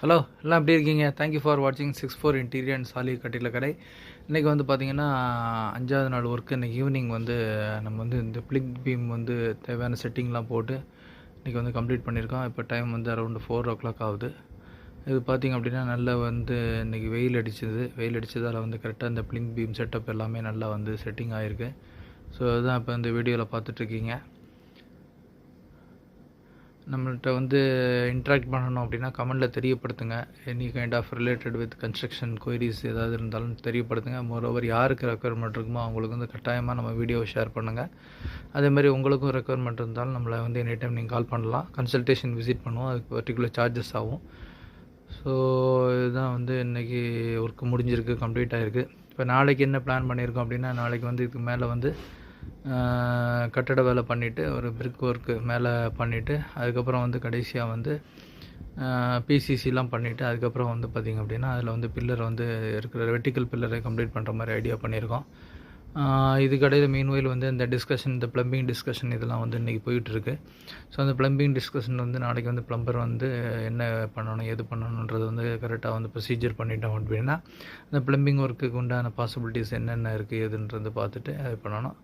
Hello எல்லாம் எப்படி இருக்கீங்க? தேங்க்யூ ஃபார் வாட்சிங் 64 இன்டீரியர் அண்ட் சாலி கட்டில கடை. இன்றைக்கி வந்து பார்த்திங்கன்னா 5வது நாள் ஒர்க்கு. இன்றைக்கி ஈவினிங் வந்து நம்ம வந்து இந்த பிளிக் பீம் வந்து தேவையான செட்டிங்லாம் போட்டு இன்றைக்கி வந்து கம்ப்ளீட் பண்ணியிருக்கோம். இப்போ டைம் வந்து அரௌண்டு 4 o'clock ஆகுது. இது பார்த்திங்க அப்படின்னா நல்லா வந்து இன்றைக்கி வெயில் அடித்ததால் வந்து கரெக்டாக இந்த பிளிக் பீம் செட்டப் எல்லாமே நல்லா வந்து செட்டிங் ஆகிருக்கு. ஸோ அதுதான் இப்போ இந்த வீடியோவில் பார்த்துட்ருக்கீங்க. நம்மள்கிட்ட வந்து இன்ட்ராக்ட் பண்ணணும் அப்படின்னா கமெண்டில் தெரியப்படுத்துங்க. Any kind of related with construction queries ஏதாவது இருந்தாலும் தெரியப்படுத்துங்க. மோரோவர் யாருக்கு ரெக்குயர்மெண்ட் இருக்குமோ அவங்களுக்கு வந்து கட்டாயமாக நம்ம வீடியோவை ஷேர் பண்ணுங்கள். அதேமாதிரி உங்களுக்கும் ரெக்குயர்மெண்ட் இருந்தாலும் நம்மளை வந்து எனி டைம் நீங்கள் கால் பண்ணலாம். கன்சல்டேஷன் விசிட் பண்ணுவோம். அதுக்கு பர்டிகுலர் சார்ஜஸ் ஆகும். ஸோ இதுதான் வந்து இன்றைக்கி ஒர்க்கு முடிஞ்சிருக்கு, கம்ப்ளீட் ஆகிருக்கு. இப்போ நாளைக்கு என்ன பிளான் பண்ணியிருக்கோம் அப்படின்னா, நாளைக்கு வந்து இதுக்கு மேலே வந்து கட்டட வேலை பண்ணிவிட்டு ஒரு பிரிக் ஒர்க்கு மேலே பண்ணிவிட்டு அதுக்கப்புறம் வந்து கடைசியாக வந்து பிசிசிலாம் பண்ணிவிட்டு அதுக்கப்புறம் வந்து பார்த்திங்க அப்படின்னா அதில் வந்து பில்லர் வந்து இருக்கிற வெர்டிக்கல் பில்லரை கம்ப்ளீட் பண்ணுற மாதிரி ஐடியா பண்ணியிருக்கோம். இதுக்கடையில் மீன்வெயில் வந்து இந்த டிஸ்கஷன், இந்த ப்ளம்பிங் டிஸ்கஷன் இதெல்லாம் வந்து இன்றைக்கி போயிட்டுருக்கு. ஸோ அந்த ப்ளம்பிங் டிஸ்கஷன் வந்து நாளைக்கு வந்து ப்ளம்பர் வந்து என்ன பண்ணணும் எது பண்ணணுன்றது வந்து கரெக்டாக வந்து ப்ரொசீஜர் பண்ணிட்டோம் அப்படின்னா அந்த ப்ளம்பிங் ஒர்க்குக்கு உண்டான பாசிபிலிட்டிஸ் என்னென்ன இருக்குது எதுன்றது பார்த்துட்டு அது பண்ணணும்.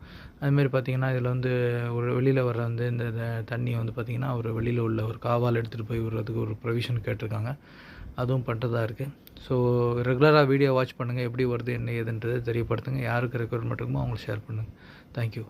அதுமாரி பார்த்திங்கன்னா இதில் வந்து ஒரு வெளியில் வர வந்து இந்த தண்ணி வந்து பார்த்திங்கன்னா ஒரு வெளியில் உள்ள ஒரு காவால் எடுத்துகிட்டு போய் விடுறதுக்கு ஒரு ப்ரொவிஷன் கேட்டிருக்காங்க. அதுவும் பண்ணுறதா இருக்குது. ஸோ ரெகுலராக வீடியோ வாட்ச் பண்ணுங்கள். எப்படி வருது என்ன ஏதுன்றது தெரியப்படுத்துங்க. யாருக்கு ரெக்குயர்மெண்ட் இருக்குமோ அவங்களுக்கு ஷேர் பண்ணுங்கள். தேங்க்யூ.